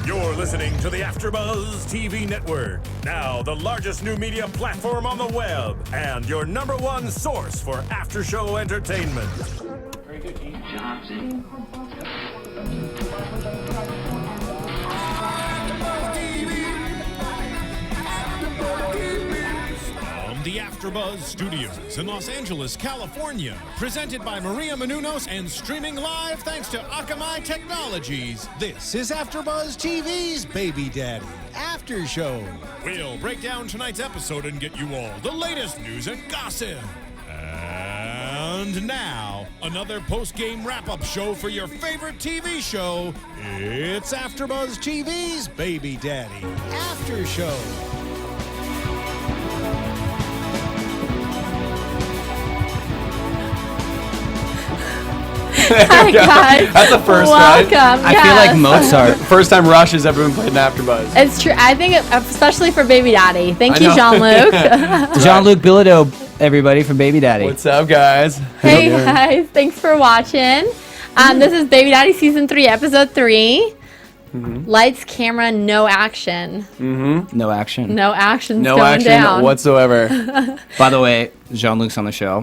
You're listening to the AFTERBUZZ TV Network, now the largest new media platform on the web, and your #1 source for after-show entertainment. Very good, Dean. From the AFTERBUZZ Studios in Los Angeles, California, presented by Maria Menounos and streaming live thanks to Akamai Technologies. This is AFTERBUZZ TV's Baby Daddy After Show. We'll break down tonight's episode and get you all the latest news and gossip. And now, another post-game wrap-up show for your favorite TV show. It's AFTERBUZZ TV's Baby Daddy After Show. Hi guys. That's the first Welcome. time. I feel like Mozart. First time Rush has ever been played in AFTERBUZZ. It's true. I think, especially for Baby Daddy. Thank you, Jean-Luc. Jean-Luc Bilodeau, everybody, from Baby Daddy. What's up, guys? Hey guys, thanks for watching. This is Baby Daddy Season 3, Episode 3. Lights, camera, no action. No action. No action's No going action down. whatsoever. By the way, Jean-Luc's on the show.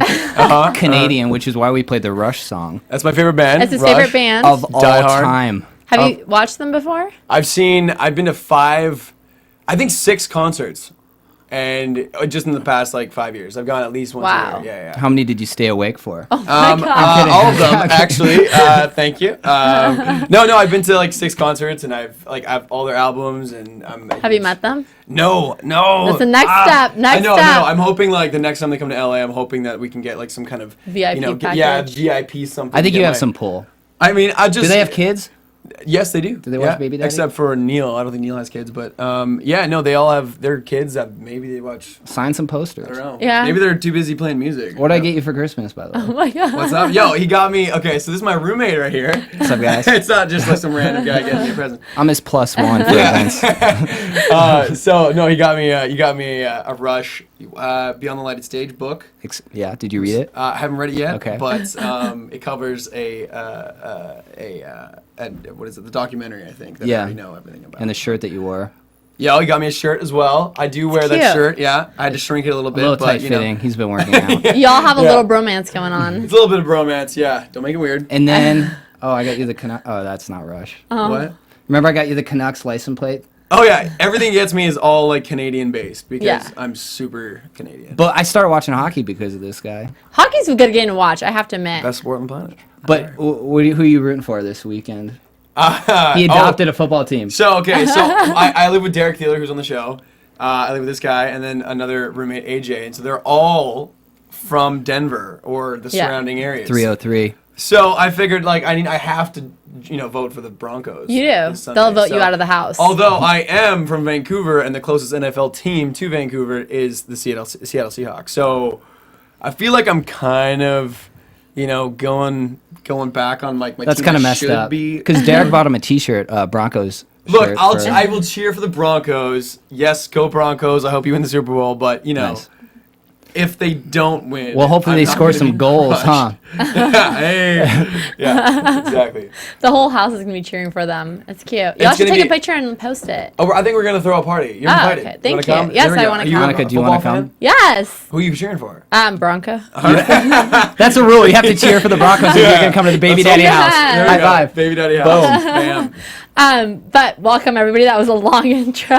Canadian, which is why we played the Rush song That's my favorite band. It's his Rush. favorite band. of all Die Hard. time. Have you watched them before? I've been to 6 concerts. And just in the past, 5 years. I've gone at least once Wow. a year. Yeah. How many did you stay awake for? Oh my God. All of them, actually. Thank you. No, I've been to 6 concerts, and I've all their albums, and Have you met them? No. That's the next step. Next I know. step. I'm hoping the next time they come to LA, I'm hoping that we can get some kind of VIP package. package. VIP something. I think you Get have my- some pull. I mean, I just. Do they have kids? Yes, they do. Do they watch Baby Daddy? Except for Neil. I don't think Neil has kids, but they all have their kids that maybe they watch. Sign some posters. I don't know. Yeah. Maybe they're too busy playing music. What did I get you for Christmas, by the way? Oh my God. What's up? Yo, he got me. Okay, so this is my roommate right here. What's up, guys? It's not just some random guy getting me a present. I'm his +1 for events. So no, he got me a Rush Beyond the Lighted Stage book. Yeah, did you read it? I haven't read it yet. Okay. But it covers what is it? The documentary, I think. That I already know everything about. And the shirt that you wore. Yeah, he got me a shirt as well. I do wear cute. that shirt. Yeah, I had to shrink it a little A bit, little but tight fitting. He's been working out. Y'all have a Yeah. little bromance going on. It's a little bit of bromance. Yeah, don't make it weird. And then, I got you the Canucks. Oh, that's not Rush. What? Remember I got you the Canucks license plate? Oh yeah, everything gets me is all Canadian based because Yeah. I'm super Canadian. But I started watching hockey because of this guy. Hockey's a good game to watch, I have to admit. Best sport on the planet. But who are you rooting for this weekend? He adopted a football team. So I live with Derek Thielen, who's on the show. I live with this guy and then another roommate, AJ, and so they're all from Denver or the surrounding areas. 303. So I figured I have to vote for the Broncos. You do. this Sunday. They'll vote you out of the house. Although I am from Vancouver and the closest NFL team to Vancouver is the Seattle Seahawks. So I feel like I'm kind of going back on my That's team kind of I messed should up. be. Because Derek bought him a T-shirt, Broncos. Look, shirt I will cheer for the Broncos. Yes, go Broncos. I hope you win the Super Bowl. But Nice. if they don't win, Well, hopefully I'm they not score gonna some be goals, crushed. huh? Hey, yeah, exactly. The whole house is going to be cheering for them. It's cute. Y'all It's should gonna take a be- penter and post it. Oh, I think we're gonna throw a party. You're invited. Okay. You Thank wanna you. come? Yes, There we I go. wanna Are you come. a Annika, do you wanna football come? fan? Yes. Who are you cheering for? Bronco. That's a rule. You have to cheer for the Broncos if you're going to come to the Baby Let's Daddy go. house. Yeah. There we High go. five. Baby Daddy house. Bam. But welcome everybody. That was a long intro.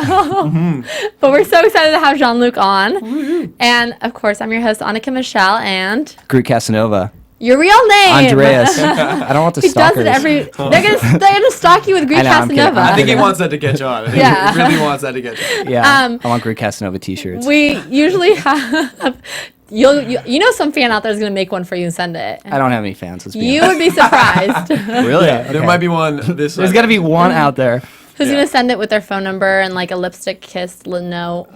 But we're so excited to have Jean-Luc on. And of course, I'm your host, Annika Michelle, and Groot Casanova. your real name. Andreas. I don't want the He does stalkers. it every. They're gonna stalk you with Greek I know, I'm kidding. Casanova. I think he wants that to catch on. I think Yeah. he really wants that to catch on. Yeah. I want Groot Casanova T-shirts. We usually have. You know some fan out there is gonna make one for you and send it. I don't have any fans. Let's be You honest. would be surprised. Really? There might be one this There's got to be one out there. Who's Yeah. gonna send it with their phone number and a lipstick kiss note?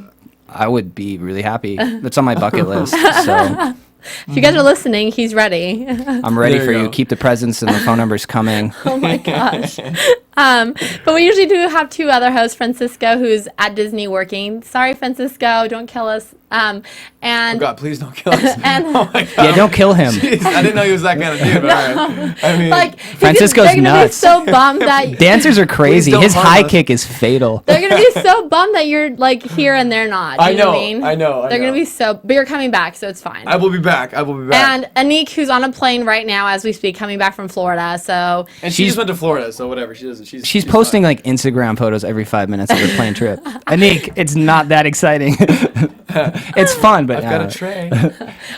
I would be really happy. That's on my bucket list. So If you guys are listening, he's ready. I'm ready There for you you. go. Keep the presents and the phone numbers coming. Oh my gosh. But we usually do have two other hosts, Francisco, who's at Disney working. Sorry, Francisco, don't kill us. And Oh God, please don't kill us. and Oh my God. Yeah, don't kill him. Jeez, I didn't know he was that kind of dude. But all right. I mean, like Francisco's they're gonna nuts. be so bummed that Dancers are crazy. don't His harm high us. kick is fatal. they're gonna be so bummed that you're like here and they're not. Do I you know know, what I mean? I know. They're gonna be so, but you're coming back, so it's fine. I will be back. I will be back. And Anik, who's on a plane right now as we speak, coming back from Florida. So And she just went to Florida, so whatever. She doesn't. She's posting fine. like Instagram photos every 5 minutes of her plane trip. Anik, it's not that exciting. It's fun, but I've got a tray.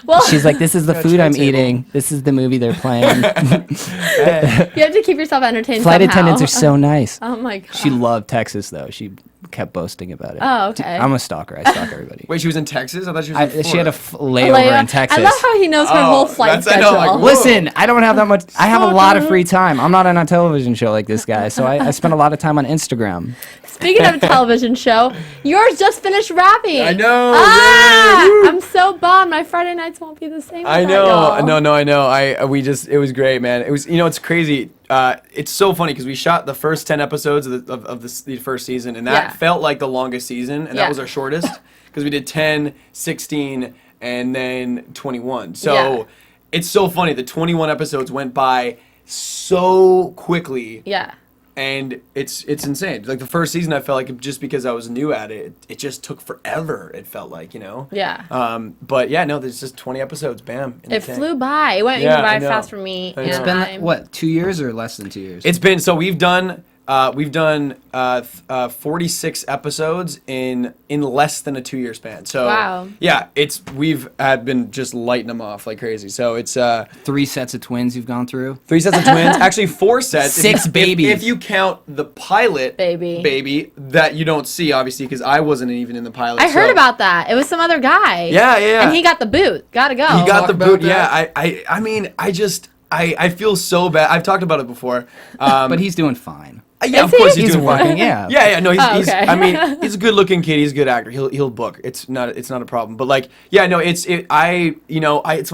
well, she's like, this is the Got a food tray I'm table. eating. This is the movie they're playing. Hey. you have to keep yourself entertained. Flight somehow. attendants are so nice. Oh my god. She loved Texas though. She kept boasting about it. Oh, okay. I'm a stalker. I stalk everybody. Wait, she was in Texas? I thought she was in She had a Florida. layover in Texas. I love how he knows her Oh, whole flight that's- I know, schedule. like, whoa. Listen, I don't have that much. I have a lot of free time. I'm not on a television show like this guy, so I spend a lot of time on Instagram. Speaking of a television show, yours just finished wrapping. I know. Ah, yay, woo. I'm so bummed. My Friday nights won't be the same. I without know. y'all. No, I know. It was great, man. It was, it's crazy. It's so funny because we shot the first 10 episodes of the first season, and that Yeah. felt like the longest season, and Yeah. that was our shortest because we did 10, 16, and then 21. So Yeah. it's so funny. The 21 episodes went by so quickly. Yeah. And it's insane. Like the first season, I felt like just because I was new at it, it just took forever. It felt like, Yeah. But yeah, no, there's just 20 episodes. Bam. in the It tank. flew by. It went Yeah, even by I know. fast for me. I know. and It's Been I'm- what, 2 years or less than 2 years? It's been so we've done 46 episodes in less than a 2-year span. So Wow. yeah, we've had been just lighting them off like crazy. So it's 3 sets of twins you've gone through. 3 sets of twins, actually 4 sets. If 6 you- babies. If you count the pilot Baby. that you don't see obviously because I wasn't even in the pilot. I heard so- about that. It was some other guy. Yeah. And he got the boot. Gotta go. He got the about boot. that. Yeah, I mean, I feel so bad. I've talked about it before. But he's doing fine. Yeah, Is of course he? he's, He's doing working, fine. yeah. Yeah. No, he's. Oh, okay. I mean, he's a good-looking kid. He's a good actor. He'll book. It's not a problem. But like, yeah, no, it's funny.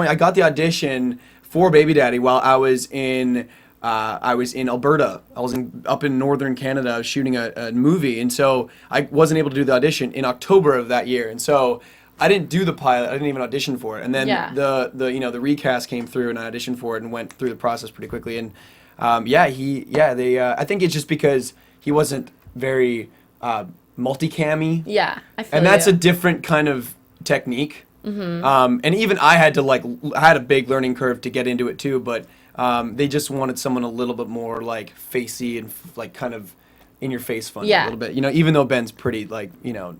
I got the audition for Baby Daddy while I was in Alberta. I was up in northern Canada shooting a movie, and so I wasn't able to do the audition in October of that year, and so I didn't do the pilot. I didn't even audition for it, and then Yeah. the recast came through, and I auditioned for it and went through the process pretty quickly. And I think it's just because he wasn't very multicammy. Yeah. I feel And that's you. a different kind of technique. Mm-hmm. And even I had to I had a big learning curve to get into it too. But they just wanted someone a little bit more like facey and like kind of in your face funny Yeah. a little bit. Even though Ben's pretty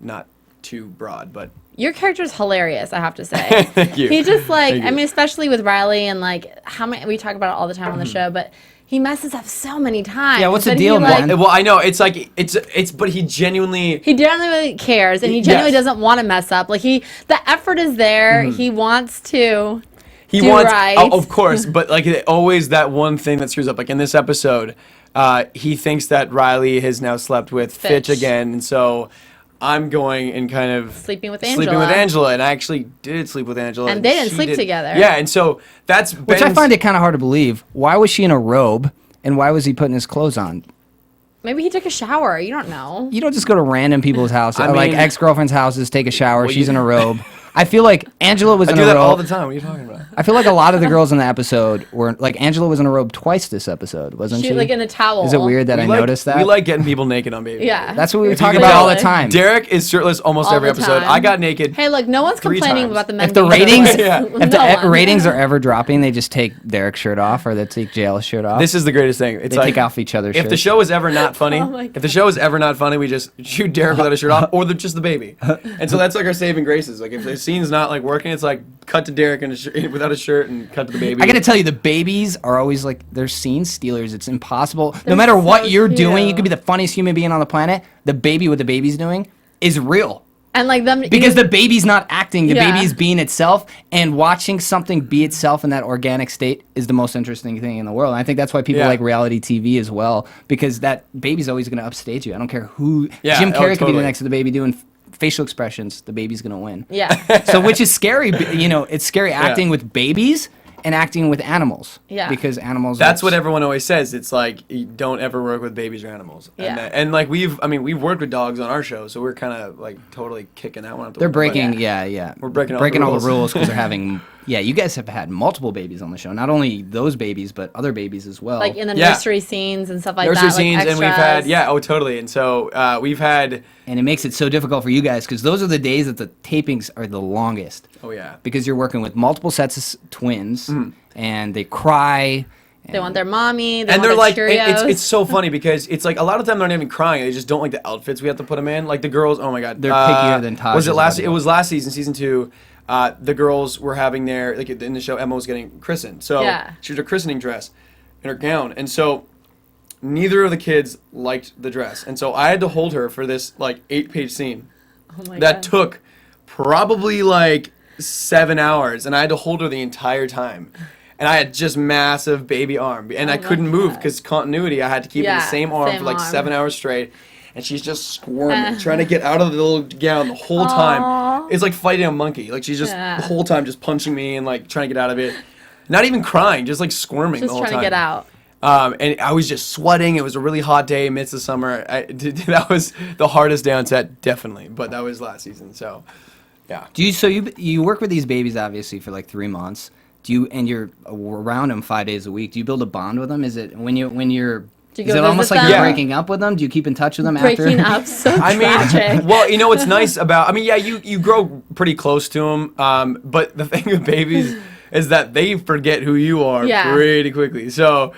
not too broad, but Your character's hilarious, I have to say. Thank you. He just like, Thank I you. mean, especially with Riley and like how many we talk about it all the time on the Mm-hmm. show, but he messes up so many times. Yeah, what's the but deal, he, like, man? well, I know it's like it's but he genuinely. He genuinely cares, and he genuinely Yes. doesn't want to mess up. Like the effort is there. He wants to. He do wants, right. oh, of course, but like always that one thing that screws up. Like in this episode, he thinks that Riley has now slept with Fitch Fitch. again, and so I'm going and kind of Sleeping with Sleeping with Angela, and I actually did sleep with Angela, And they didn't she sleep didn't. together. Yeah, and so that's Which I find it kind of hard to believe. Why was she in a robe, and why was he putting his clothes on? Maybe he took a shower. You don't know. You don't just go to random people's houses, I like mean- ex-girlfriends' houses, take a shower. Well, She's you- in a robe. I feel like Angela was I in do a that all robe. the time. What are you talking about? I feel like a lot of the girls in the episode were like Angela was in a robe twice this episode, wasn't she? She like in a towel. Is it weird that I noticed that? We like getting people naked on Baby. Yeah. That's what we were If you talking can about all the tell, time. Derek is shirtless almost All every the episode. time. I got naked. Hey, look, no one's 3 complaining times. about the men. If the being ratings, shirtless. Yeah. if the No one. ratings are ever dropping, they just take Derek's shirt off, or they take JL's shirt off. This is the greatest thing. It's they like take off each other's if the shirts. show is ever not funny, Oh my if the show is ever not funny, we just shoot Derek without a shirt off, or just the baby. And so that's like our saving graces. Like if the scene's not like working, it's like cut to Derek in without a shirt and cut to the baby. I gotta tell you, the babies are always like they're scene stealers. It's impossible. No They're matter what so you're doing, you cute. could be the funniest human being on the planet. The baby, what the baby's doing, is real. And like them Because the baby's not acting, the Yeah. baby's being itself, and watching something be itself in that organic state is the most interesting thing in the world. And I think that's why people Yeah. like reality TV as well, because that baby's always going to upstage you. I don't care who. Yeah, Jim oh, Carrey could be totally. next to the baby doing facial expressions, the baby's gonna win. Yeah. So which is scary. It's scary acting with babies and acting with animals. Yeah. Because animals. That's what everyone always says. It's like, you don't ever work with babies or animals. Yeah. And like we've worked with dogs on our show, so we're kind of like totally kicking that one up. They're breaking. Yeah. We're breaking all the rules because they're having. Yeah, you guys have had multiple babies on the show. Not only those babies, but other babies as well. Like in the nursery scenes and stuff like nursery that. scenes, like and we've had totally. And so we've had. And it makes it so difficult for you guys because those are the days that the tapings are the longest. Oh yeah. Because you're working with multiple sets of twins, and they cry. They want their mommy. And they're like, Cheerios. it's so funny because it's like a lot of them they're not even crying. They just don't like the outfits we have to put them in. Like the girls, oh my god, They're pickier than Taj. Was it last? It was last season, season 2. The girls were having their like in the show. Emma was getting christened, so she was her christening dress and her gown, and so neither of the kids liked the dress, and so I had to hold her for this like 8-page scene that took probably like 7 hours, and I had to hold her the entire time. And I had just massive baby arm, and I couldn't move because continuity. I had to keep in the same arm for like 7 hours straight, and she's just squirming, trying to get out of the little gown the whole time. It's like fighting a monkey. Like she's just the whole time just punching me and like trying to get out of it. Not even crying, just like squirming the whole time. Just trying to get out. And I was just sweating. It was a really hot day amidst the summer. That was the hardest day on set, definitely. But that was last season, so yeah. So you work with these babies obviously for like 3 months. And you're around them 5 days a week. Do you build a bond with them? Is it when you're is it almost like you're breaking up with them? Do you keep in touch with them after? Breaking up, so tragic. Well, you know what's nice about, you grow pretty close to them, but the thing with babies is that they forget who you are pretty quickly. So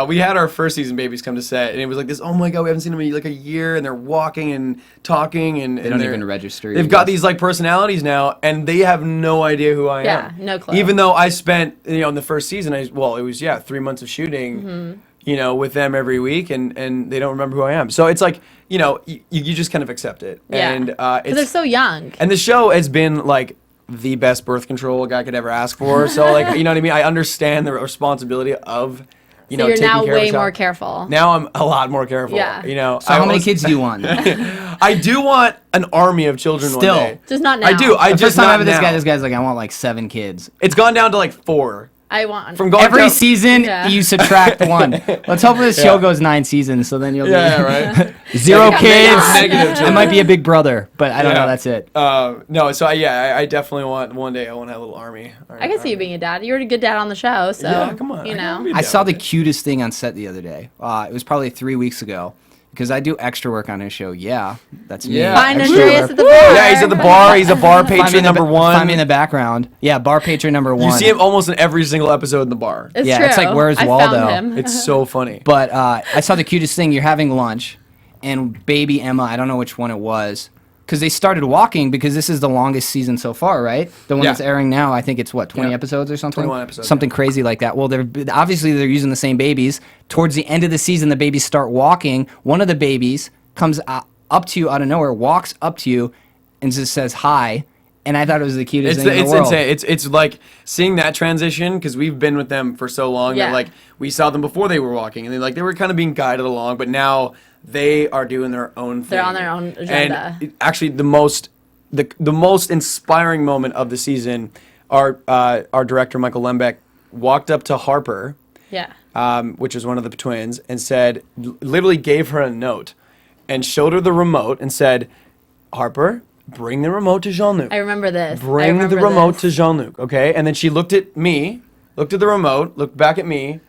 we had our first season babies come to set, and it was like this, oh my god, we haven't seen them in like a year, and they're walking and talking, and they don't even register. They've got these like personalities now, and they have no idea who I am. Yeah, no clue. Even though I spent, in the first season, it was 3 months of shooting, with them every week, and they don't remember who I am. So it's like, you just kind of accept it. Yeah. And Because they're so young. And the show has been like the best birth control a guy could ever ask for. So like, you know what I mean? I understand the responsibility of, so you're now way more careful. Now I'm a lot more careful. Yeah. So how many kids do you want? I do want an army of children Still. one day. Just not now. I do. The first time I met this guy's like, I want like 7 kids. It's gone down to like 4. I want. From going Every down, season, you subtract 1. Let's hope this show goes 9 seasons, so then you'll be right. 0 kids. Negative I might be a big brother, but I don't know. That's it. No, so I definitely want one day. I want to have a little army. I can see you being a dad. You were a good dad on the show, so yeah, come on. I saw the cutest thing on set the other day. It was probably 3 weeks ago. Because I do extra work on his show. Yeah, that's me. Find Extra Andreas work. at the bar. Yeah, he's at the bar. He's a bar patron number 1. Find me in the background. Yeah, bar patron number 1. You see him almost in every single episode in the bar. It's yeah, true. it's like, where's I Waldo? Found him. It's so funny. But I saw the cutest thing. You're having lunch, and baby Emma, I don't know which one it was, because they started walking because this is the longest season so far, right? The one that's airing now, I think it's 20 episodes or something? 21 episodes. Something crazy like that. Well, they're using the same babies. Towards the end of the season, the babies start walking. One of the babies comes up to you out of nowhere, walks up to you, and just says hi. And I thought it was the cutest thing in the world. Insane. It's like seeing that transition, because we've been with them for so long that like we saw them before they were walking, and they were kind of being guided along, but now they are doing their own thing. They're on their own agenda. And actually, the most inspiring moment of the season, our director Michael Lembeck walked up to Harper, which is one of the twins, and said, literally gave her a note, and showed her the remote and said, Harper, bring the remote to Jean-Luc. I remember this. Bring the remote to Jean-Luc, okay? And then she looked at me, looked at the remote, looked back at me,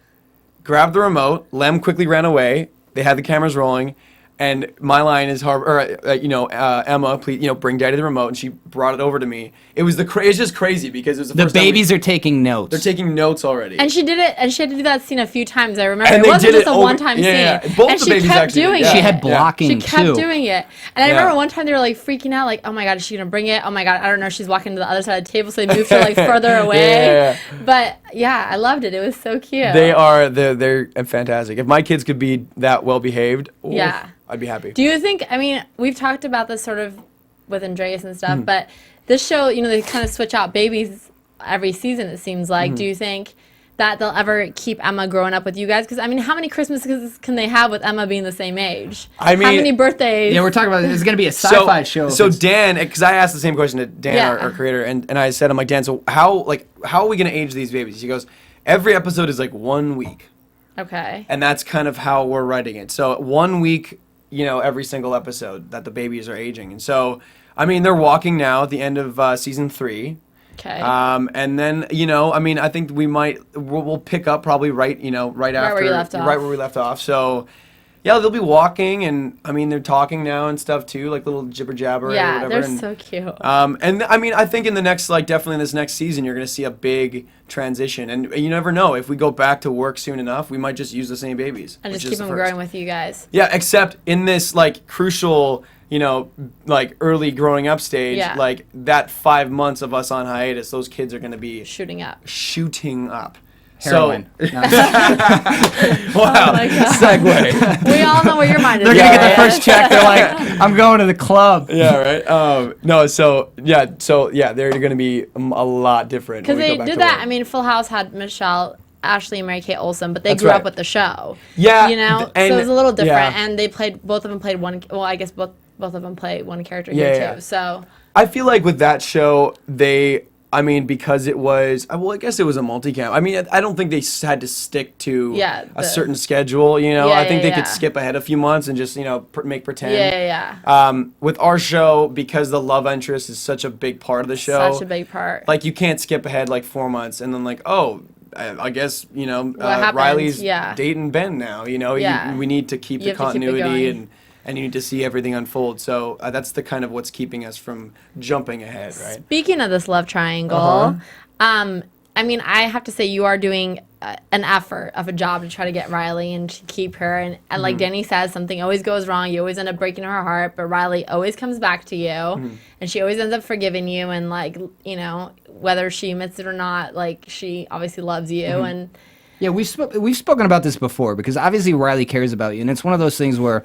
grabbed the remote. Lem quickly ran away. They had the cameras rolling. And my line is, Emma, please, bring Daddy the remote. And she brought it over to me. It was it's just crazy because it was the first babies are taking notes. They're taking notes already. And she did it, and she had to do that scene a few times. I remember and it wasn't just a over, one-time scene. Yeah. Both and the she babies kept actually doing did. it. She had blocking She kept too. doing it. And I remember one time they were like freaking out, like, oh my god, is she gonna bring it? Oh my god, I don't know. She's walking to the other side of the table, so they moved her like further away. But yeah, I loved it. It was so cute. They're fantastic. If my kids could be that well behaved, I'd be happy. Do you think, we've talked about this sort of with Andreas and stuff, but this show, they kind of switch out babies every season, it seems like. Do you think that they'll ever keep Emma growing up with you guys? Because, I mean, how many Christmases can they have with Emma being the same age? I mean, how many birthdays? Yeah, we're talking about it's going to be a sci-fi show. So Dan, because I asked the same question to Dan, Yeah. our creator, and I said, I'm like, Dan, so how are we going to age these babies? He goes, every episode is like 1 week. Okay. And that's kind of how we're writing it. So 1 week, every single episode that the babies are aging. And so, I mean, they're walking now at the end of season 3. Okay. And then, I think we'll pick up probably right after. where you left off. Right where we left off. So, yeah, they'll be walking, and, I mean, they're talking now and stuff, too, like little jibber-jabber or whatever. They're and, so cute. and, I mean, I think in the next, definitely in this next season, you're going to see a big transition. And you never know. If we go back to work soon enough, we might just use the same babies. And just which keep is them the growing first. with you guys. Yeah, except in this, crucial, early growing up stage, Yeah. that 5 months of us on hiatus, those kids are going to be Shooting up. shooting up. Heroin. So, No. wow. Oh my God. Segue. We all know where your mind is. They're going to get the at. first check. They're like, I'm going to the club. Yeah, right. No, so they're going to be a lot different. Because when we they go back did to that. work. I mean, Full House had Michelle, Ashley, and Mary-Kate Olsen, but they That's grew right. up with the show. Yeah, You know? and- So it was a little different. yeah. And both of them played one, well, I guess both of them play one character Yeah, here, yeah. too. So, I feel like with that show, because it was, I guess it was a multicam. I mean, I don't think they had to stick to a certain schedule, Yeah, I think they yeah. could skip ahead a few months and just, make pretend. yeah. With our show, because the love interest is such a big part of the show. Such a big part. You can't skip ahead 4 months and then I guess, happened? Riley's Yeah. dating Ben now, Yeah. we need to keep You the have to keep it continuity going. and you need to see everything unfold. So that's the kind of what's keeping us from jumping ahead, right? Speaking of this love triangle, I mean, I have to say you are doing an effort of a job to try to get Riley and to keep her. And like Danny says, something always goes wrong. You always end up breaking her heart, but Riley always comes back to you, and she always ends up forgiving you. And whether she admits it or not, she obviously loves you. And Yeah, we've spoken about this before because obviously Riley cares about you, and it's one of those things where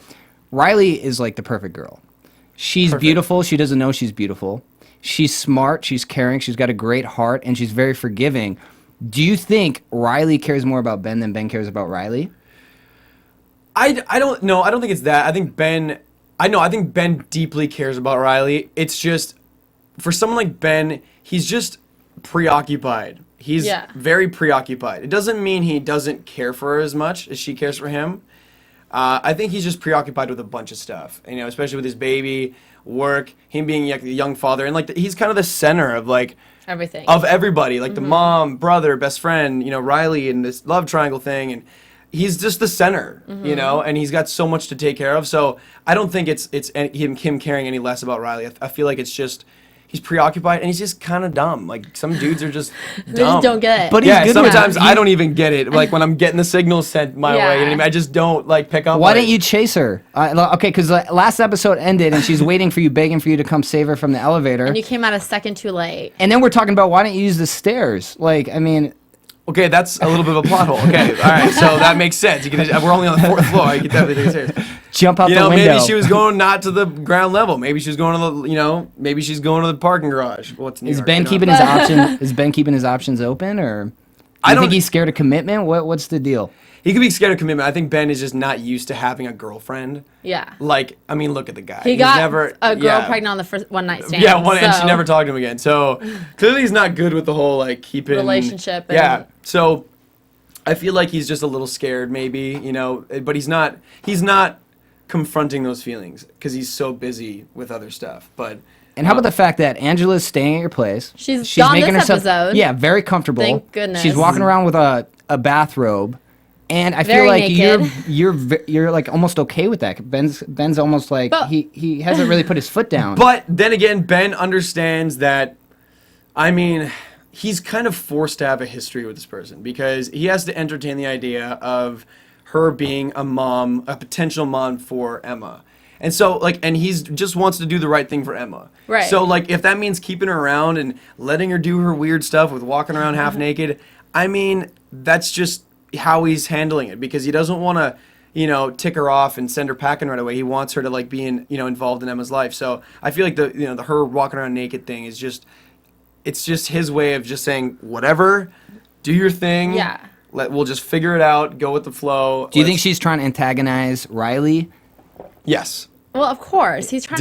Riley is like the perfect girl. She's beautiful. She doesn't know she's beautiful. She's smart. She's caring. She's got a great heart, and she's very forgiving. Do you think Riley cares more about Ben than Ben cares about Riley? I don't know. I don't think it's that. I think Ben deeply cares about Riley. It's just, for someone like Ben, he's just preoccupied. He's very preoccupied. It doesn't mean he doesn't care for her as much as she cares for him. I think he's just preoccupied with a bunch of stuff, especially with his baby, work, him being a young father, and he's kind of the center of everything. of everybody, the mom, brother, best friend, Riley, and this love triangle thing, and he's just the center, and he's got so much to take care of. So I don't think it's him caring any less about Riley. I feel like it's just he's preoccupied and he's just kind of dumb. Some dudes are just dumb. They just don't get it. But he's good sometimes with it. I don't even get it. When I'm getting the signals sent my way, I just don't pick up. Why don't you chase her? Okay, because last episode ended and she's waiting for you, begging for you to come save her from the elevator. And you came out a second too late. And then we're talking about why don't you use the stairs? Okay, that's a little bit of a plot hole. Okay, all right, so that makes sense. We're only on the 4th floor. You can definitely take it serious. Jump out the window. Maybe she was going not to the ground level. Maybe she was going to maybe she's going to the parking garage. What's New Is York, Ben keeping his option? Is Ben keeping his options open, or do you think he's scared of commitment? What's the deal? He could be scared of commitment. I think Ben is just not used to having a girlfriend. Yeah. Look at the guy. He He's got never, a girl pregnant on the first one night stand. Yeah, and she never talked to him again. So clearly he's not good with the whole keeping relationship. Yeah. So I feel like he's just a little scared, maybe, but he's not confronting those feelings because he's so busy with other stuff. But And how about the fact that Angela's staying at your place? She's gone this episode. Yeah, very comfortable. Thank goodness. She's walking around with a bathrobe. And I feel Very like naked. you're almost okay with that. Ben's almost he hasn't really put his foot down. But then again, Ben understands that, he's kind of forced to have a history with this person because he has to entertain the idea of her being a potential mom for Emma. And so, and he's just wants to do the right thing for Emma. Right. So, if that means keeping her around and letting her do her weird stuff with walking around half naked, that's just how he's handling it because he doesn't want to, tick her off and send her packing right away. He wants her to be involved in Emma's life. So I feel like the her walking around naked thing is just, it's just his way of just saying whatever, do your thing. Yeah. We'll just figure it out. Go with the flow. Do you think she's trying to antagonize Riley? Yes. Well, of course. She's trying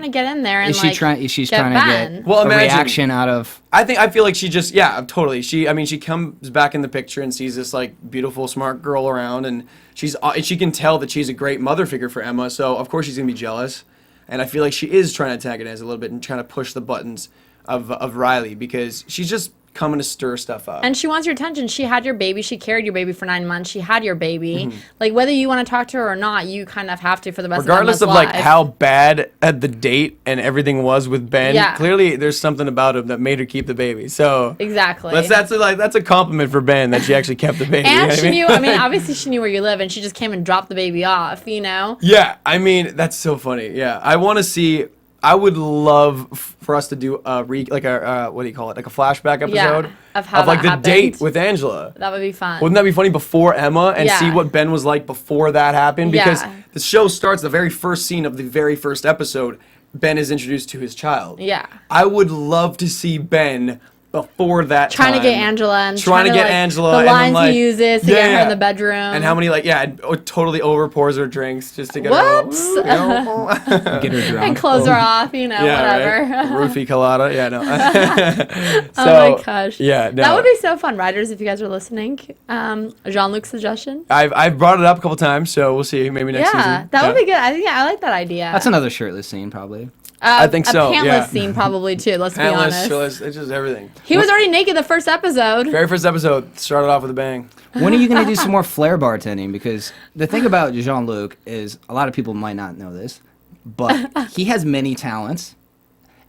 to get in there and She's trying to Ben. get Well, a imagine- reaction out of. I feel like she just, totally. She comes back in the picture and sees this like beautiful, smart girl around, and she can tell that she's a great mother figure for Emma. So of course she's gonna be jealous, and I feel like she is trying to antagonize a little bit and trying to push the buttons of Riley because she's just coming to stir stuff up. And she wants your attention. She had your baby. She carried your baby for 9 months. She had your baby. Mm-hmm. Like, whether you want to talk to her or not, you kind of have to for the rest Regardless of of Emma's like life. how bad at the date and everything was with Ben, Yeah. clearly there's something about him that made her keep the baby. So Exactly. that's a compliment for Ben that she actually kept the baby. you know And what she I mean? knew, obviously she knew where you live, and she just came and dropped the baby off, you know? Yeah, I mean that's so funny. Yeah, I want to see. I would love for us to do a what do you call it? Like a flashback episode of how like that the happened. date with Angela. That would be fun. Wouldn't that be funny before Emma and see Yeah. what Ben was like before that happened? Because Yeah. the show starts the very first scene of the very first episode. Ben is introduced to his child. Yeah. I would love to see Ben before that Trying to time, get Angela and trying to get like, Angela the and lines then, like, he uses to get her in the bedroom. and how many totally over pours her drinks just to get Whoops. her Get her drunk. and close her off, whatever. right? Roofie colada, yeah, no. Oh my gosh. Yeah, no. That would be so fun, writers, if you guys are listening. Jean-Luc's suggestion. I've brought it up a couple times, so we'll see. Maybe next season. Yeah, that would be good. I like that idea. That's another shirtless scene, probably. I think so, A pantless yeah. scene, probably, too. Let's be Pantless, honest. shirtless, it's just everything. He was already naked the first episode. Very first episode started off with a bang. When are you going to do some more flair bartending? Because the thing about Jean-Luc is a lot of people might not know this, but he has many talents.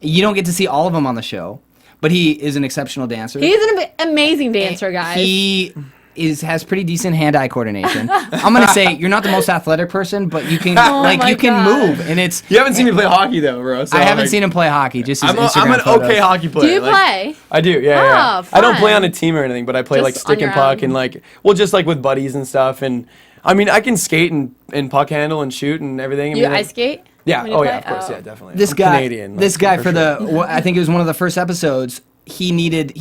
You don't get to see all of them on the show, but he is an exceptional dancer. He's an amazing dancer, guys. He has pretty decent hand-eye coordination. I'm gonna say you're not the most athletic person, but you can my you can God. move, and it's. You haven't seen me play hockey though, bro. So I haven't seen him play hockey. Just his I'm Instagram an photos. okay hockey player. Do you play? I do, yeah. Oh, I don't play fun. on a team or anything, but I play like Just stick on and your puck own. and just like with buddies and stuff. And I mean, I can skate and puck handle and shoot and everything. I You mean, ice skate? Yeah. when you Oh play? yeah, of course. Oh. Yeah, definitely. This I'm guy, Canadian. this like, guy for for sure. I think it was one of the first episodes. He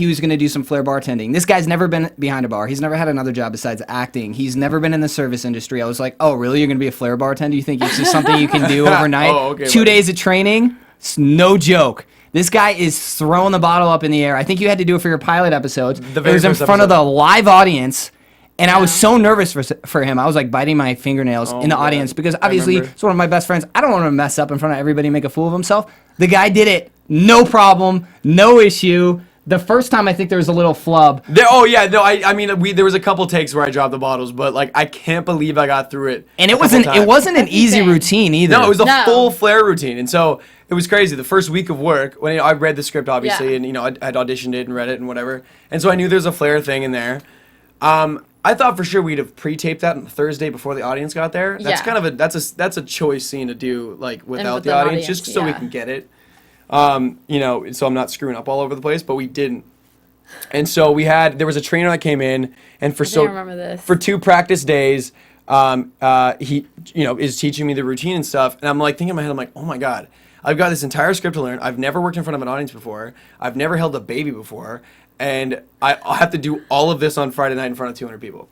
was going to do some flair bartending. This guy's never been behind a bar. He's never had another job besides acting. He's never been in the service industry. I was like, oh, really? You're going to be a flair bartender? You think it's just something you can do overnight? Oh, okay, 2 buddy. days of training? It's no joke. This guy is throwing the bottle up in the air. I think you had to do it for your pilot episodes. The It very was in first front of episode. the live audience. And I was so nervous for him. I was like biting my fingernails in the God. audience because obviously remember. it's one of my best friends. I don't want to mess up in front of everybody and make a fool of himself. The guy did it. No problem. No issue. The first time I think there was a little flub. I mean, there was a couple takes where I dropped the bottles, but like I can't believe I got through it. And a it couple times. wasn't an That's easy insane. routine either. No, it was a No. full flair routine, and so it was crazy. The first week of work, when I read the script, obviously, Yeah. and I'd auditioned it and read it and whatever, and so I knew there's a flair thing in there. I thought for sure we'd have pre-taped that on the Thursday before the audience got there. That's Yeah. kind of that's a choice scene to do like without with the an audience, just audience, so we yeah. can get it. So I'm not screwing up all over the place, but we didn't. And so there was a trainer that came in, and I remember this. for 2 practice days, he is teaching me the routine and stuff, and I'm like thinking in my head, I'm like, oh my god, I've got this entire script to learn. I've never worked in front of an audience before. I've never held a baby before, and I'll have to do all of this on Friday night in front of 200 people.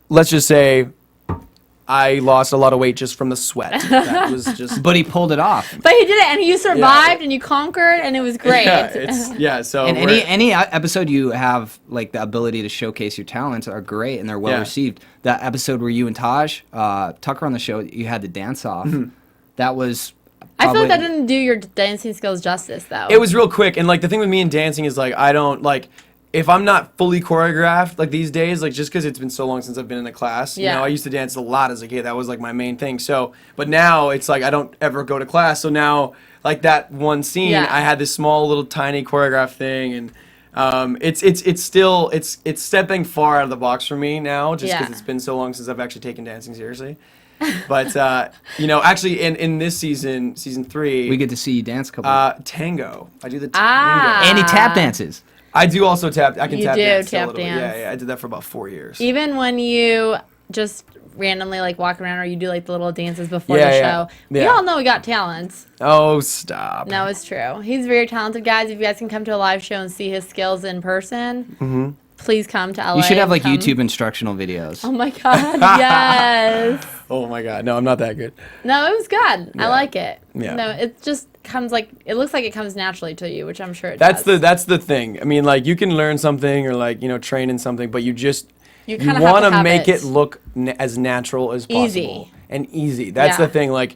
Let's just say I lost a lot of weight just from the sweat. That was just. But he pulled it off. But he did it, and you survived, and you conquered, and it was great. So And we're- any episode you have like the ability to showcase your talents are great and they're well Yeah. received. That episode where you and Taj Tucker on the show, you had the dance off. That was. I feel like that probably- didn't do your dancing skills justice, though. It was real quick, and like the thing with me and dancing is like I don't like if I'm not fully choreographed like these days, like just because it's been so long since I've been in a class. Yeah. I used to dance a lot as a kid. That was like my main thing. So, but now it's like I don't ever go to class. So now, like that one scene, Yeah. I had this small little tiny choreographed thing, and it's still stepping far out of the box for me now, just because Yeah. it's been so long since I've actually taken dancing seriously. But actually, in this season 3, We get to see you dance a couple. tango. I do the tango. And he tap dances. I do also tap. I can You tap do dance. tap a little bit. dance. Yeah. I did that for about 4 years. Even when you just randomly like walk around or you do like the little dances before Yeah, the yeah. show, we Yeah. all know we got talents. Oh, stop. No, it's true. He's very talented, guys. If you guys can come to a live show and see his skills in person, please come to LA. You should have like come. YouTube instructional videos. Oh my god, yes. Oh my God, no, I'm not that good. No, it was good. I like it. Yeah. No, it just comes like, it looks like it comes naturally to you, which I'm sure it does. That's the thing. I mean, like you can learn something or like train in something, but you kinda want have to to make have it look as natural as possible. Easy. And easy. That's Yeah. the thing. Like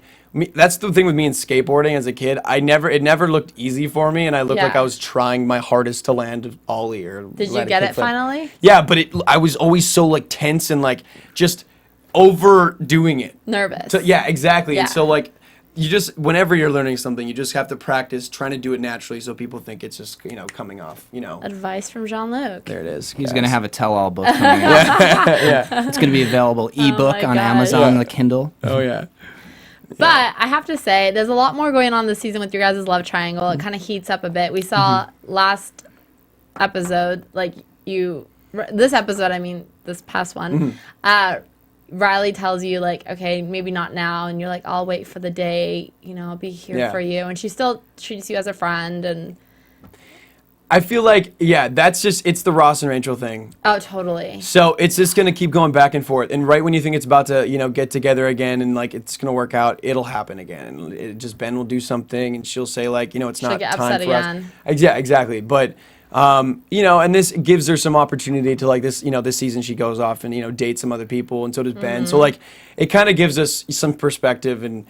that's the thing with me in skateboarding as a kid. It never looked easy for me, and I looked like Yeah. I was trying my hardest to land an ollie or. Did you land a get it kickflip. finally? Yeah, but I was always so like tense and like just overdoing it. Nervous. So, yeah, exactly. Yeah. And so like you just whenever you're learning something, you just have to practice trying to do it naturally so people think it's just coming off. Advice from Jean-Luc. There it is. He's guys. gonna have a tell-all book coming out. Yeah. It's gonna be available ebook my on God. Amazon, Yeah. the Kindle. Oh yeah. But I have to say, there's a lot more going on this season with your guys' love triangle. It kind of heats up a bit. We saw last episode, this episode, I mean, this past one, Riley tells you, like, okay, maybe not now. And you're like, I'll wait for the day, I'll be here Yeah. for you. And she still treats you as a friend. And I feel like it's the Ross and Rachel thing. oh, totally. So it's just gonna keep going back and forth, and right when you think it's about to, get together again, and like it's gonna work out, it'll happen again. And Ben will do something, and she'll say like, it's not get time upset for again. us. Yeah, exactly. But and this gives her some opportunity to like this, this season she goes off and date some other people, and so does Ben. So like it kind of gives us some perspective, and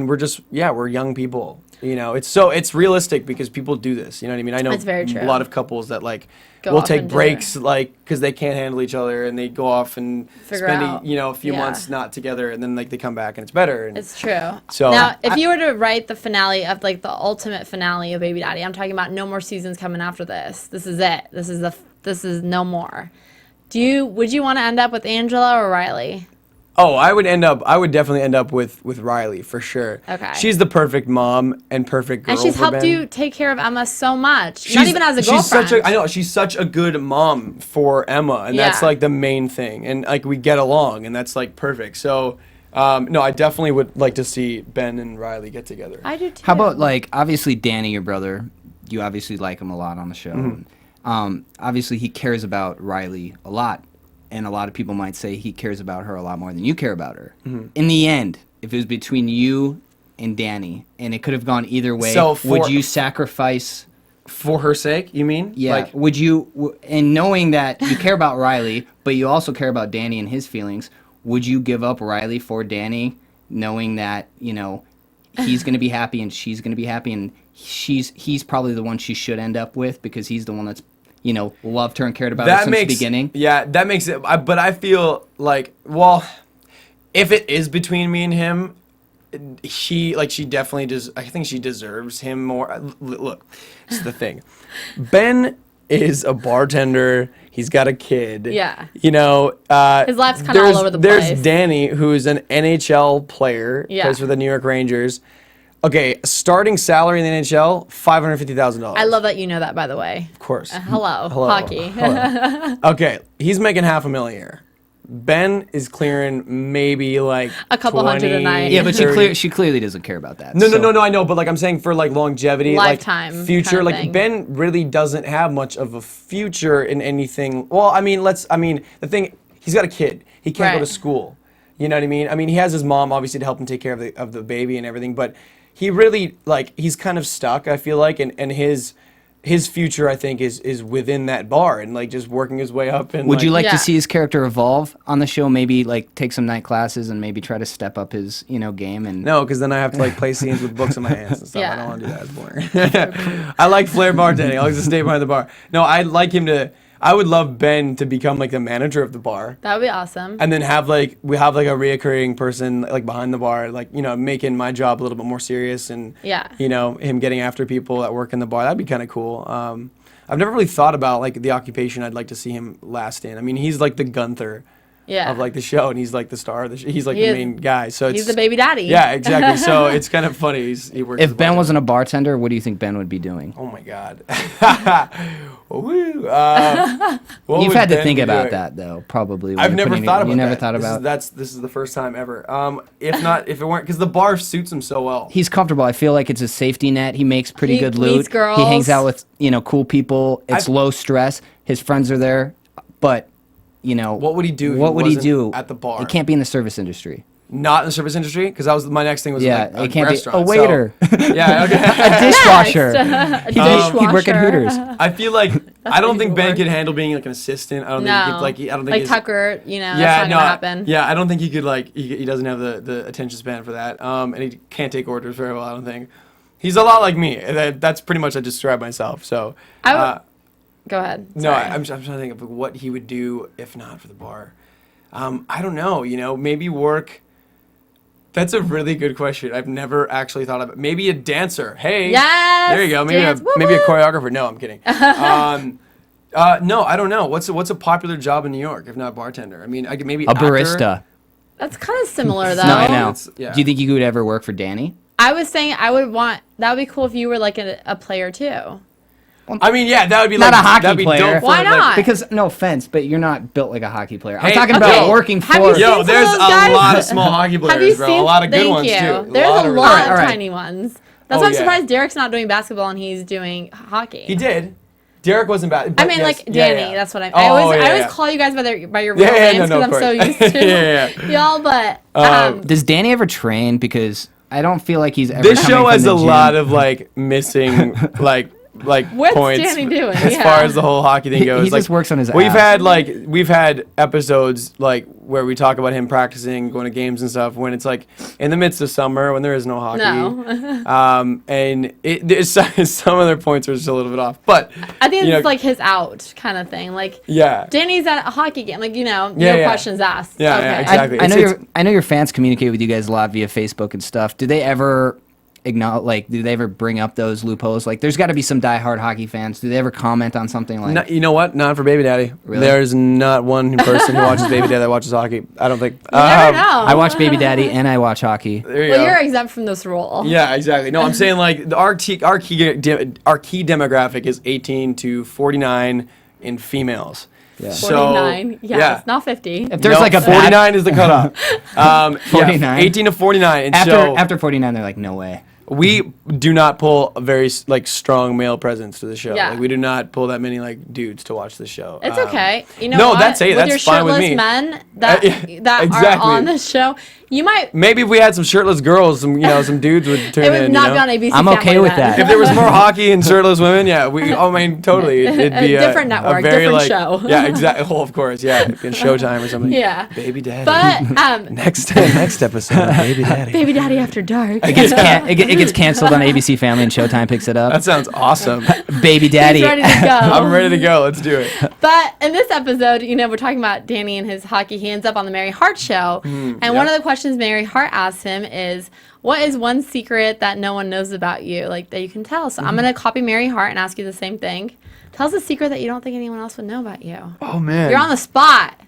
we're just we're young people. It's realistic because people do this. You know what I mean? I know That's very true. a lot of couples that like Go will off take and do breaks like because they can't handle each other, and they go off and Figure spend out. a few Yeah. months not together, and then like they come back and it's better. And It's true. So, now, if you were to write the finale of like the ultimate finale of Baby Daddy, I'm talking about no more seasons coming after this. This is it. This is no more. Would you want to end up with Angela or Riley? oh, I would definitely end up with Riley for sure. Okay. She's the perfect mom and perfect girl. And she's for helped Ben. you take care of Emma so much. Not even as a she's girlfriend. she's such a good mom for Emma, and that's Yeah. like the main thing. And like we get along, and that's like perfect. So, no, I definitely would like to see Ben and Riley get together. I do too. How about like obviously Danny, your brother? You obviously like him a lot on the show. Obviously he cares about Riley a lot, and a lot of people might say he cares about her a lot more than you care about her. In the end, if it was between you and Danny, and it could have gone either way, So would you sacrifice? For her sake, you mean? Yeah. Like, Would you, and knowing that you care about Riley, but you also care about Danny and his feelings, would you give up Riley for Danny, knowing that he's going to be happy and she's going to be happy, and he's probably the one she should end up with because he's the one that's loved her and cared about her since the beginning? Yeah, that makes it. But I feel like, well, if it is between me and him, she definitely does. I think she deserves him more. Look, it's the thing. Ben is a bartender. He's got a kid. Yeah. His life's kinda all over the place. There's Danny, who's an NHL player. Yeah. Plays for the New York Rangers. Okay, starting salary in the NHL, $550,000. I love that you know that, by the way. Of course. Hello, Hello. hockey. Hello. Okay, he's making $500,000 a year. Ben is clearing maybe like A couple 20, hundred a night. Yeah, but 30. she clearly doesn't care about that. No, so- I know, but like I'm saying for like longevity, Lifetime like future, kind of like thing. Ben really doesn't have much of a future in anything. Well, the thing, he's got a kid. He can't go Right. to school. You know what I mean? I mean, he has his mom obviously to help him take care of the baby and everything, but he really he's kind of stuck, I feel like, and his future, I think, is within that bar and like just working his way up. And Would you like Yeah. to see his character evolve on the show? Maybe like take some night classes and maybe try to step up his game and No, because then I have to like play scenes with books in my hands and stuff. Yeah. I don't want to do that. It's boring. I like flair bartending. I like to stay behind the bar. No, I'd like him to. I would love Ben to become like the manager of the bar, That would be awesome. and then we have like a reoccurring person like behind the bar, like making my job a little bit more serious, and Yeah. him getting after people that work in the bar. That'd be kind of cool. I've never really thought about like the occupation I'd like to see him last in. I mean, he's like the Gunther of like the show, and he's like the star of the show. He's like He the is. main guy. So He's the baby daddy. Yeah, exactly. So it's kind of funny. He works. as a If Ben bartender. wasn't a bartender, what do you think Ben would be doing? Oh my God. Woo. What You've would had to Ben think be about doing? that though, probably. when I've you're never putting thought it, about You never that. thought about. This is the first time ever. If it weren't because the bar suits him so well. He's comfortable. I feel like it's a safety net. He makes pretty He good meets loot. girls. He hangs out with cool people. It's low stress. His friends are there, but What would he do? If What he would he wasn't do at the bar? It can't be in the service industry. Not in the service industry because that was my next thing was Yeah, like it can't be restaurant, a waiter, Yeah, okay. a dishwasher. A He'd work at dishwasher. Hooters. I feel like I don't what think he Ben would could handle being like an assistant. I don't think he No. could, like I don't think Like his- Tucker, that's Yeah, not no, gonna happen. yeah, I don't think he could he doesn't have the attention span for that. And he can't take orders very well. I don't think. He's a lot like me. That's pretty much I describe myself. So. I would- Go ahead. No, Sorry. I'm trying to think of what he would do if not for the bar. I don't know. Maybe work. That's a really good question. I've never actually thought of it. Maybe a dancer. Hey. Yes, There you go. Maybe dance. maybe a Woo-woo. choreographer. No, I'm kidding. No, I don't know. What's a popular job in New York if not bartender? I mean, I could maybe A actor. barista. That's kind of similar though. No, I know. Yeah. Do you think you could ever work for Danny? I was saying that would be cool if you were like a player too. I mean, yeah, that would be Not like a hockey that'd be player. dope for, Why like- not? Because no offense, but you're not built like a hockey player. I'm Hey, talking okay. about working Have you for. seen Yo, some of there's those a guys? lot of small hockey players, Have you bro. seen? A lot of good Thank ones you. too. There's a of lot really- of All right. tiny ones. That's Oh, why I'm yeah. surprised Derek's not doing basketball and he's doing hockey. He did. Derek wasn't bad. I but mean, yes, like yeah, Danny. yeah. That's what I Oh, I always yeah. call you guys by your real Yeah, names no, because of I'm so course. used to Yeah. y'all. But Does Danny ever train? Because I don't feel like he's ever. This coming show from has the a gym. lot of like missing like What's points Danny doing? as Yeah. far as the whole hockey thing goes. He like, just works on his We've ass. had episodes like where we talk about him practicing, going to games and stuff when it's like in the midst of summer when there is no hockey. No. And some of their points are just a little bit off, but I think you it's know, like his out kind of thing. Like yeah. Danny's at a hockey game, like no Yeah. questions asked. Yeah, okay. yeah, exactly. I know It's- I know your fans communicate with you guys a lot via Facebook and stuff. Do they ever acknowledge? Like, do they ever bring up those loopholes? Like, there's got to be some diehard hockey fans. Do they ever comment on something like? No, you know what? Not for Baby Daddy. Really? There's not one person who watches Baby Daddy that watches hockey. I don't think. You never know. I watch Baby Daddy and I watch hockey. There you Well, go. you're exempt from this rule. Yeah, exactly. No, I'm saying like our key demographic is 18 to 49 in females. Yeah. So 49. Yeah, it's not 50. If there's no, like a 49 is the cutoff. 49? Yeah, 18 to 49. And after so after 49, they're like, no way. we do not pull a very like strong male presence to the show. Yeah. Like, we do not pull that many like dudes to watch the show. It's okay. You know no, what? that's it. With That's your fine with shirtless me. men that that exactly. are on this show, you might. Maybe if we had some shirtless girls, some dudes would turn It would in. not you be know? on ABC. I'm okay Family with then. that. If there was more hockey and shirtless women, yeah, I mean, totally, it'd be A different network, a very, different like, show. Yeah, exactly. Oh, of course, yeah, it'd be in Showtime or something. Yeah. Baby Daddy. But next episode, of Baby Daddy. Baby Daddy After Dark. It gets canceled on ABC Family and Showtime picks it up. That sounds awesome. Baby Daddy. He's ready to go. I'm ready to go. Let's do it. But in this episode, we're talking about Danny and his hockey. He ends up on the Mary Hart show. And one of the questions Mary Hart asks him is, what is one secret that no one knows about you, like that you can tell? So I'm going to copy Mary Hart and ask you the same thing. Tell us a secret that you don't think anyone else would know about you. Oh man. You're on the spot.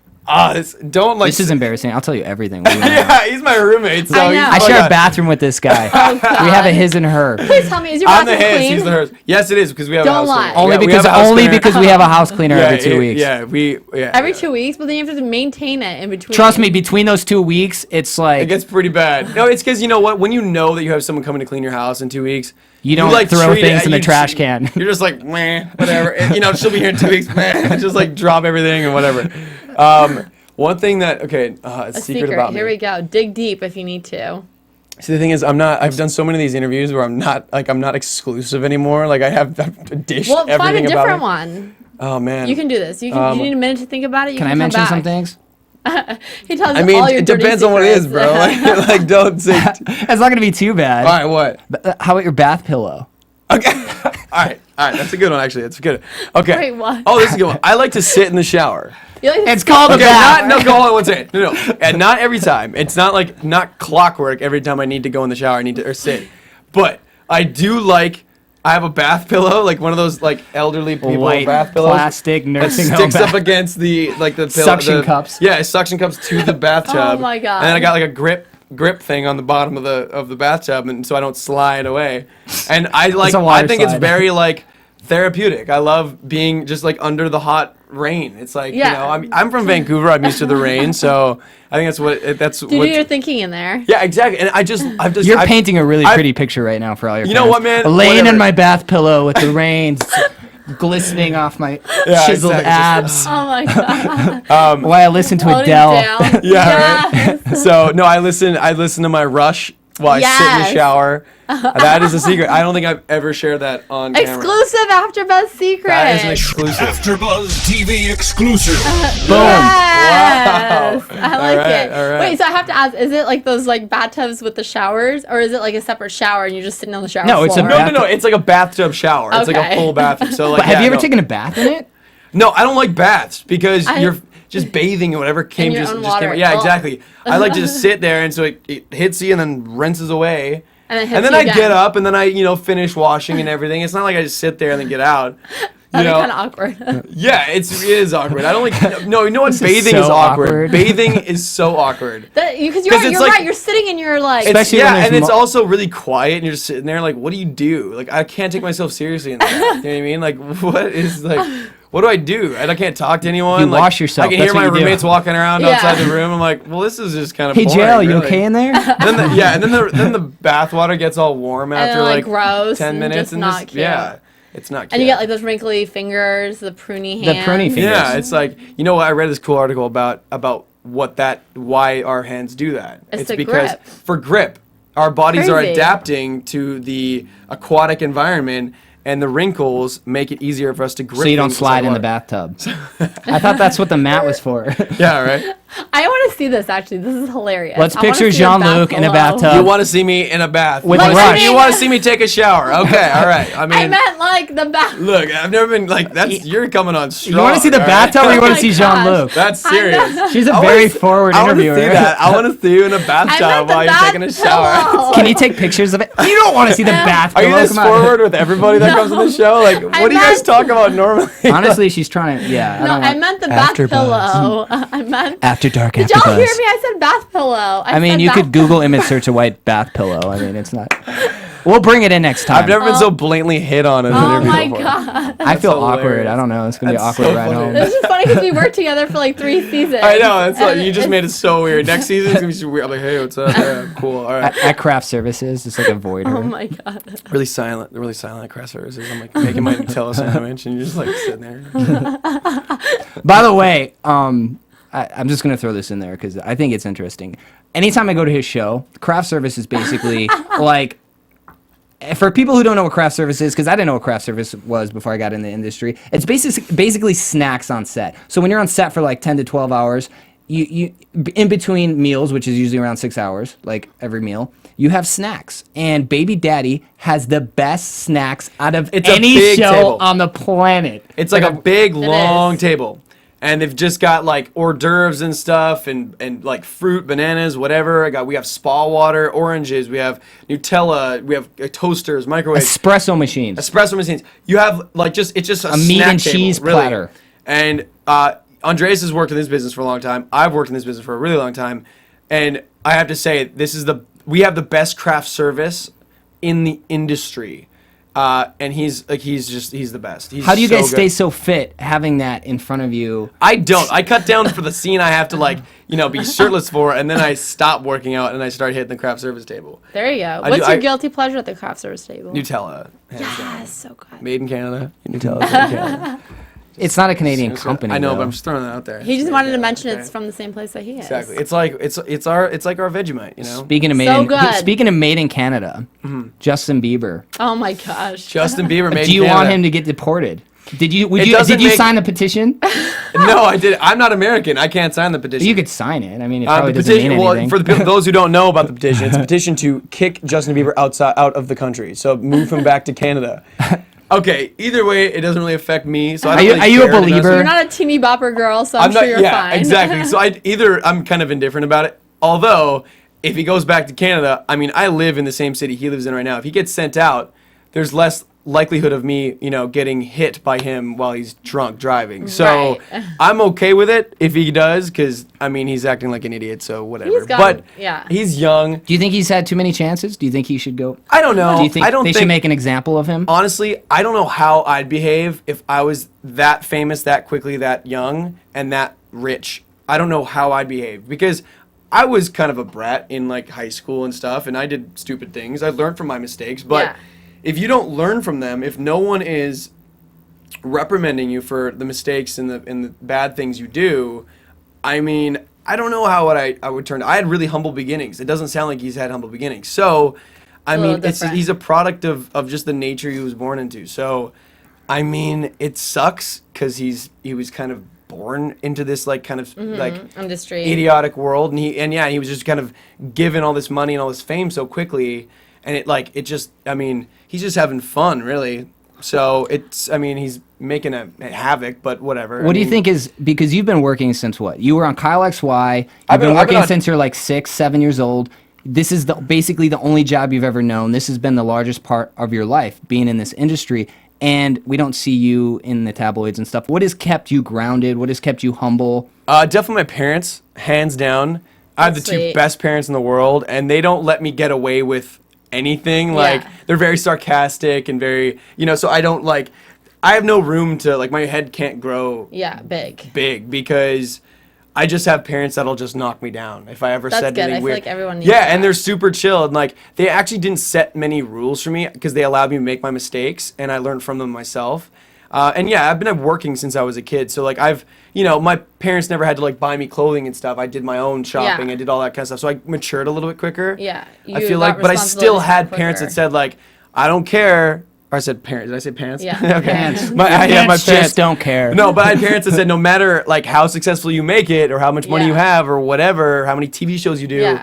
Don't like. This is embarrassing. I'll tell you everything. What do you want? Yeah, he's my roommate. So I know. he's I like share a bathroom with this guy. God. We have a his and her. Please tell me, is your I'm the bathroom his. clean? He's the hers. Yes, it is because we have. Don't a house lie. cleaner. Only Yeah, we because have a house cleaner. we have a house cleaner Yeah, every 2 weeks. Yeah, Every yeah. 2 weeks, but then you have to maintain it in between. Trust me, between those 2 weeks, it's It like gets pretty bad. No, it's because you know what? When you know that you have someone coming to clean your house in 2 weeks, you don't like throw treat things it- in the you trash just- can. You're just like, meh, whatever. And, she'll be here in 2 weeks, meh. Just like drop everything and whatever. One thing that a secret about me. Here we go. Dig deep if you need to. See, the thing is, I've done so many of these interviews where I'm not exclusive anymore. Like I've dished Well, everything find a about different me. one. Oh man. You can do this. You can. You need a minute to think about it. You Can I come mention back. some things? He tells I you mean, all your it dirty depends on what it is, secrets. bro. Like don't say. It's not gonna be too bad. All right, what? How about your bath pillow? Okay. All right. That's a good one, actually. That's good. Okay. Wait, what? Oh, this is a good one. I like to sit in the shower. You like to It's called a Okay, bath. go on one second. No. And not every time. It's not clockwork every time I need to go in the shower, or sit. But I I have a bath pillow, like one of those like elderly people White bath pillows. plastic That nursing home sticks up bath. against the pillow, Suction cups. Yeah, suction cups to the bathtub. Oh my God. And then I got like a grip thing on the bottom of the bathtub, and so I don't slide away. And I a water think it's slide. very like therapeutic. I love being just like under the hot rain. It's like Yeah. I'm from Vancouver. I'm used to the rain, so I think that's Do what. your thinking in there. Yeah, exactly. And You're painting a really I've- pretty picture right now for all your You know fans. what, man? Laying Whatever. in my bath pillow with the rain glistening off my Yeah, chiseled exactly. abs Oh my God. while I listen to Floating Adele. down. Yeah, Yes. So no, I listen to my Rush while I sit in the Yes. shower. That is a secret. I don't think I've ever shared that on camera. Exclusive AfterBuzz secret. That is an exclusive. AfterBuzz TV exclusive. Boom. Yes. I like right, it. all right. Wait, so I have to ask, is it like those like bathtubs with the showers, or is it like a separate shower and you're just sitting on the shower No, it's a floor? No. It's like a bathtub shower. It's like a Okay. full bathroom. So like, But have yeah, you ever no. taken a bath in it? No, I don't like baths because I- you're just bathing or whatever came your just, own just came. water. Yeah, Ugh. exactly. I like to just sit there, and so it hits you and then rinses away. And then hits And then you I again. get up and then I finish washing and everything. It's not like I just sit there and then get out. That'd you be know? kind of awkward. Yeah, it is awkward. I don't like. No, you know what? is Bathing so is awkward. awkward. Bathing is so awkward. Because 'Cause it's you're like- right. You're sitting and you're like, Especially Yeah, when there's and it's mo- also really quiet, and you're just sitting there like, what do you do? Like, I can't take myself seriously in that. You know what I mean? Like, what is like, what do I do? And I can't talk to anyone. You like, wash yourself. I can That's hear my what you do. roommates walking around Yeah. outside the room. I'm like, well, this is just kind of. Hey, boring, JL, you really. okay in there? And then the bath water gets all warm and after then, like like gross 10 and minutes, just and not just cute. yeah, it's not. Cute. And you get like those wrinkly fingers, the pruny The hands. pruny fingers. Yeah, it's like, you know what? I read this cool article about why our hands do that. It's the because grip. for grip, our bodies are Crazy. adapting to the aquatic environment, and the wrinkles make it easier for us to grip. So you don't things slide in the inside bathtub. I thought that's what the mat was for. water. Yeah, right. I want to see this actually. This is hilarious. Let's I wanna picture see a Jean-Luc in a pillow. bathtub. You want to see me in a bath? With you wanna Rush. see, you want to see me take a shower? Okay, all right. I mean, I meant like the bath. look, I've never been like that's. You're coming on strong. You want to see the all right? bathtub or you Oh want my to see gosh. Jean-Luc? That's I know. serious. She's a I very wanna see- forward I want to interviewer. see that. I want to see you in a bathtub meant the while you're bath taking a shower. pillow. Can you take pictures of it? You don't want to see the bath Are you pillow. this Come on. forward with everybody that comes on the show? Like, what do you guys meant- talk about normally? Honestly, she's trying to. Yeah. No, I meant the bath AfterBuzz. pillow. I meant. After dark. Did y'all hear me? I said bath pillow. I mean, said you bath could Google image search a white bath pillow. I mean, it's not. We'll bring it in next time. I've never been so blatantly hit on in an Oh interview my before. god. I feel awkward. hilarious. I don't know. It's gonna That's be awkward so right funny. home. It's just funny because we worked together for like 3 seasons. I know. It's like And you just made it so weird. Next season it's gonna be so weird. I'm like, hey, what's up? Yeah, cool. All right. At craft services, it's like a void. Oh my god. Really silent at craft services. I'm like making my Nutella sandwich, and you're just like sitting there. By the way, I'm just gonna throw this in there because I think it's interesting. Anytime I go to his show, craft service is basically like. For people who don't know what craft service is, because I didn't know what craft service was before I got in the industry, it's basically snacks on set. So when you're on set for like 10 to 12 hours, you in between meals, which is usually around 6 hours, like every meal, you have snacks. And Baby Daddy has the best snacks out of It's a any big show table. on the planet. It's like a big long is. table. And they've just got like hors d'oeuvres and stuff and like fruit, bananas, whatever. We have spa water, oranges, we have Nutella, we have toasters, microwaves, Espresso machines. espresso machines. You have like it's just a meat snack and table, cheese really. platter. And Andreas has worked in this business for a long time. I've worked in this business for a really long time. And I have to say, we have the best craft service in the industry. And he's the best. He's How do you so guys good. stay so fit having that in front of you? I don't. I cut down for the scene I have to be shirtless for, and then I stop working out and I start hitting the craft service table. There you go. I What's do- your I- guilty pleasure at the craft service table? Nutella. Hands down. Yes, so good. Made in Canada. Nutella. Made in Canada. It's not a Canadian company. I know, though. but I'm just throwing that out there. He just wanted to mention Okay. it's from the same place that he is. Exactly. It's like it's like our Vegemite, you know. Speaking of made So in good. speaking of made in Canada, Justin Bieber. Oh my gosh. Justin Bieber made. Do you in want Canada. him to get deported? Did you It doesn't did you make- sign the petition? No, I did. I'm not American. I can't sign the petition. You could sign it. I mean, it The probably doesn't petition. mean anything. Well, for those who don't know about the petition, it's a petition to kick Justin Bieber out of the country. So move him back to Canada. Okay. Either way, it doesn't really affect me. So I don't really Are you a care, to be honest believer? with You're not a teeny bopper girl, so I'm, not. sure you're Yeah, fine. exactly. So I'm kind of indifferent about it. Although, if he goes back to Canada, I mean, I live in the same city he lives in right now. If he gets sent out, there's less likelihood of me, getting hit by him while he's drunk driving. So I'm okay with it if he does, because he's acting like an idiot, so whatever. But he's young. Do you think he's had too many chances? Do you think he should go? I don't know. Do you think they should make an example of him? Honestly, I don't know how I'd behave if I was that famous, that quickly, that young, and that rich. I don't know how I'd behave, because I was kind of a brat in like high school and stuff, and I did stupid things. I learned from my mistakes, but if you don't learn from them, if no one is reprimanding you for the mistakes and the bad things you do, I don't know how I would turn. I had really humble beginnings. It doesn't sound like he's had humble beginnings. So, he's a product of just the nature he was born into. So, it sucks because he was kind of born into this like kind of like industry idiotic world, and he was just kind of given all this money and all this fame so quickly, and he's just having fun, really. So he's making a havoc, but whatever. What do you think is, because you've been working since what? You were on Kyle XY. You've been working since you're like 6, 7 years old. This is basically the only job you've ever known. This has been the largest part of your life, being in this industry. And we don't see you in the tabloids and stuff. What has kept you grounded? What has kept you humble? Definitely my parents, hands down. I have the two best parents in the world, and they don't let me get away with anything. Like, they're very sarcastic and very, so I don't I have no room to, my head can't grow big because I just have parents that'll just knock me down if I ever said anything weird. I feel like everyone needs and they're super chill, and they actually didn't set many rules for me because they allowed me to make my mistakes, and I learned from them myself. I've been working since I was a kid, so I've my parents never had to buy me clothing and stuff. I did my own shopping. I did all that kind of stuff, so I matured a little bit quicker. I feel but I still had parents that said I don't care. Or I said parents. Did I say parents? Yeah. Okay. Parents. My parents just don't care. No, but I had parents that said no matter how successful you make it or how much money you have or whatever, how many TV shows you do,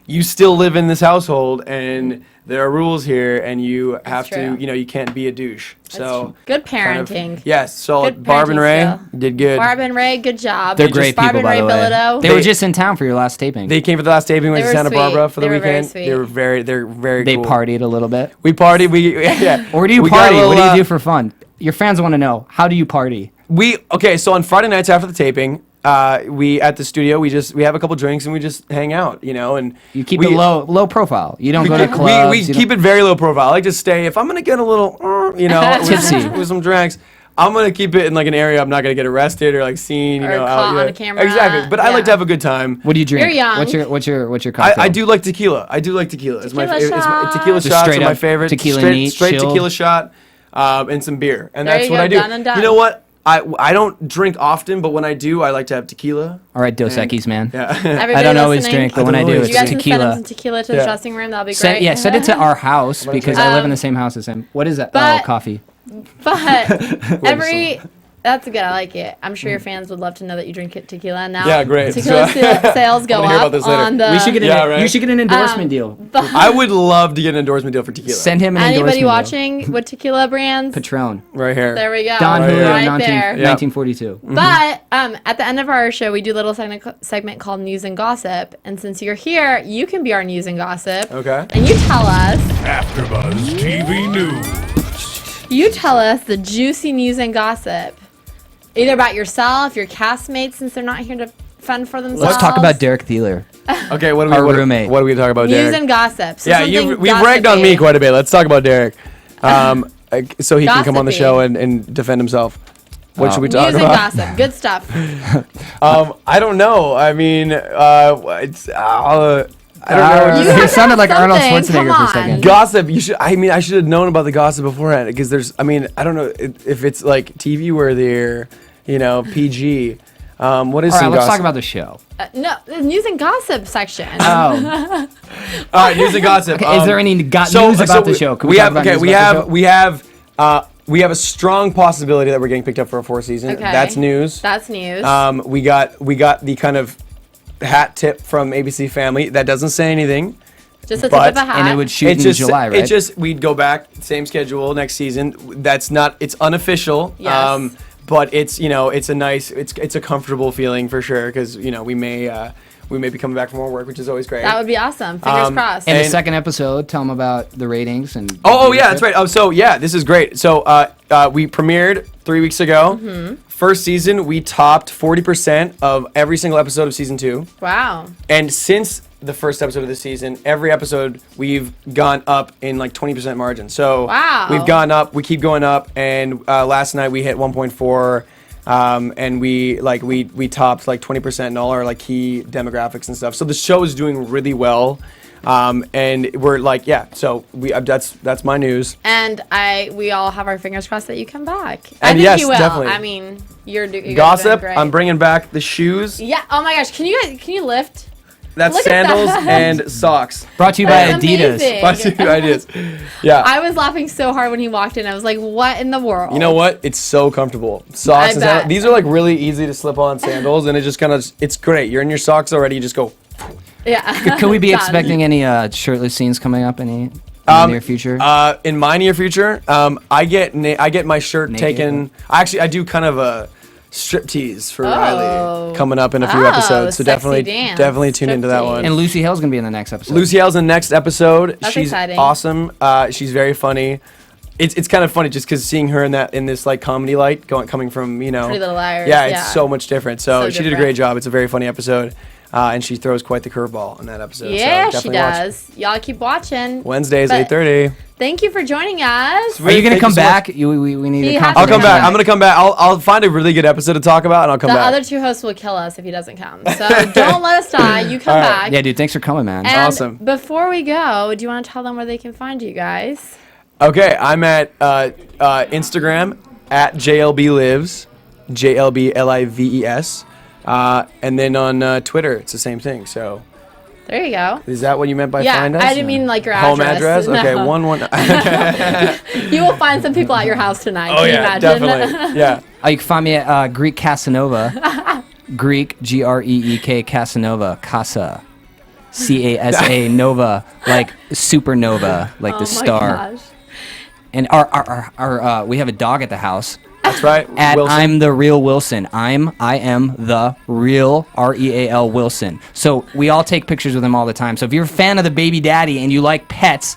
you still live in this household, and there are rules here, and you have to, you can't be a douche. So good parenting. Yes, so Barb and Ray did good. Barb and Ray, good job. They're great Barb people, and Ray by the way. Bilodeau. They were just in town for your last taping. They came for the last taping. Went to Santa Barbara for the weekend. Very sweet. They're very They cool. partied a little bit. We partied. Or do you party? What do you do for fun? Your fans want to know. How do you party? So on Friday nights after the taping, we at the studio we have a couple drinks and we just hang out, and you keep it low profile. You don't go to clubs. We keep it very low profile. I like to stay, if I'm gonna get a little tipsy with some drinks, I'm gonna keep it in an area I'm not gonna get arrested or seen, or caught on a camera. Exactly. But I like to have a good time. What do you drink? You're young. What's your cocktail? I do like tequila. It's my tequila Just shots straight are my up favorite. tequila straight chilled. tequila shot, and some beer, and There that's you what go, I do. done and done. You know what? I don't drink often, but when I do, I like to have tequila. All right, Dos Equis, man. Yeah. Everybody I don't always listening, drink, but when I do, you it's guys can send him tequila. some tequila to the dressing room. That'll be great. Send it to our house because I live in the same house as him. What is that? But- Coffee. But that's good. I like it. I'm sure your fans would love to know that you drink tequila now. Yeah, great. Tequila sales go hear about up this later. on the. We should get right. You should get an endorsement deal. I would love to get an endorsement deal for tequila. Send him an Anybody endorsement watching with tequila brands? Patron. Right here. There we go. Don Julio, right there. 1942. But at the end of our show, we do a little segment called News and Gossip. And since you're here, you can be our News and Gossip. Okay. And you tell us. AfterBuzz TV News. You tell us the juicy news and gossip. Either about yourself, your castmates, since they're not here to fend for themselves. Let's talk about Derek Thielen. Okay, what Our roommate. What are we talking about, News Derek? and gossip. So we've ragged on me quite a bit. Let's talk about Derek, so he can come on the Gossipy. show and defend himself. What should we talk News about? and gossip. Good stuff. I don't know. I mean, it's I don't know. You have He to sounded have like Arnold something. Schwarzenegger Come for a second. on. Gossip. I should have known about the gossip beforehand because I don't know if it's TV worthy or PG. What is All right, some let's gossip? talk about the show. No, the news and gossip section. Oh, All right, news and gossip. okay, is there any news about the show? Can we talk about news about the show? We have a strong possibility that we're getting picked up for a fourth season. Okay. That's news. That's news. We got the kind of hat tip from ABC Family that doesn't say anything. Just a tip but- of a hat. And it would shoot in July, right? We'd go back, same schedule next season. It's unofficial. Yes. but it's it's a nice, it's a comfortable feeling for sure because we may be coming back for more work, which is always great. That would be awesome. Fingers crossed. And the second episode, tell them about the ratings and. Oh yeah, that's right. Oh, so yeah, this is great. So we premiered 3 weeks ago. Mm-hmm. First season, we topped 40% of every single episode of season 2. Wow. And since the first episode of the season, every episode we've gone up in like 20% margin. So wow. We've gone up, we keep going up, and last night we hit 1.4, and we topped like 20% in all our like key demographics and stuff. So the show is doing really well. And we're like, so that's my news. And we all have our fingers crossed that you come back. And I think yes, you will. definitely. I mean, you guys are doing Gossip, great. I'm bringing back the shoes. Yeah. Oh my gosh. Can you lift? That's Look at sandals that. and socks. Brought to you by That's Adidas. amazing. Bunch of ideas. Yeah. I was laughing so hard when he walked in. I was like, what in the world? You know what? It's so comfortable. Socks and bet. sandals. These are like really easy to slip on sandals, and it just kind of, it's great. You're in your socks already. You just go. Yeah. Could we be Done. expecting any shirtless scenes coming up in the near future? In my near future, I get my shirt Naked. taken. I do kind of a striptease for Oh. Riley coming up in a few Oh, episodes. So sexy dance. definitely tune into that Striptease. one. And Lucy Hale's gonna be in the next episode. Lucy Hale's in the next episode. That's She's exciting. awesome. She's very funny. It's kind of funny just because seeing her in this like comedy light coming from Pretty Little Liars. yeah, it's so much different. So, So she did a different. great job. It's a very funny episode, and she throws quite the curveball in that episode. Yeah, so she definitely watch. does. Y'all keep watching. Wednesdays, But 8:30. Thank you for joining us. Are you gonna Thank come so much. back? We need He to has I'll to come come back. back. I'm gonna come back. I'll find a really good episode to talk about, and I'll come The back. other two hosts will kill us if he doesn't come. So don't let us die. You come All right. back. Yeah, dude. Thanks for coming, man. And Awesome. before we go, do you want to tell them where they can find you guys? Okay, I'm at Instagram at JLBLives, JLBLIVES, and then on Twitter it's the same thing. So There you go. is that what you meant by Yeah, find us? I didn't mean like your Home address. address? Okay, No. 11. You will find some people at your house tonight. Oh Can you yeah, imagine? definitely. Yeah. You can find me at Greek Casanova. Greek Greek Casanova. Casa. CASA Nova, like supernova, like Oh the my star. gosh. And our we have a dog at the house. That's right. At Wilson. I'm the real Wilson. I am the real REAL Wilson. So we all take pictures with him all the time. So if you're a fan of the baby daddy and you like pets,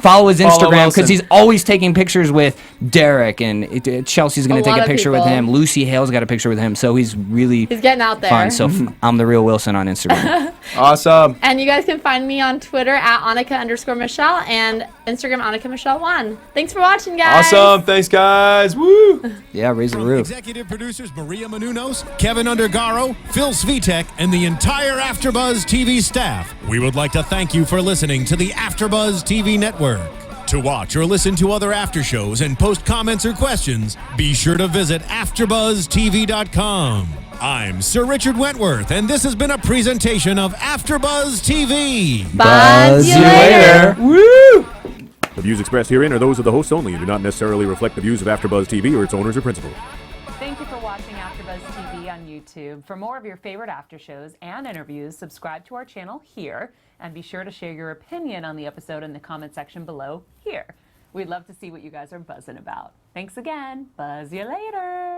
follow his Instagram Wilson. because he's always taking pictures with Derek and Chelsea's going A to take lot a of picture with people. him. Lucy Hale's got a picture with him. So he's really He's getting out there. fun. So I'm the real Wilson on Instagram. Awesome. And you guys can find me on Twitter at Annika_Michelle and Instagram Annika_Michelle1. Thanks for watching, guys. Awesome. Thanks, guys. Woo. Yeah, raise the From roof. executive producers Maria Menounos, Kevin Undergaro, Phil Svitek, and the entire AfterBuzz TV staff, we would like to thank you for listening to the AfterBuzz TV network. To watch or listen to other after shows and post comments or questions, be sure to visit AfterBuzzTV.com. I'm Sir Richard Wentworth, and this has been a presentation of AfterBuzz TV. Bye. See you later. Woo. The views expressed herein are those of the hosts only and do not necessarily reflect the views of AfterBuzz TV or its owners or principals. Thank you for watching AfterBuzz TV on YouTube. For more of your favorite after shows and interviews, subscribe to our channel here, and be sure to share your opinion on the episode in the comment section below here. We'd love to see what you guys are buzzing about. Thanks again. Buzz you later.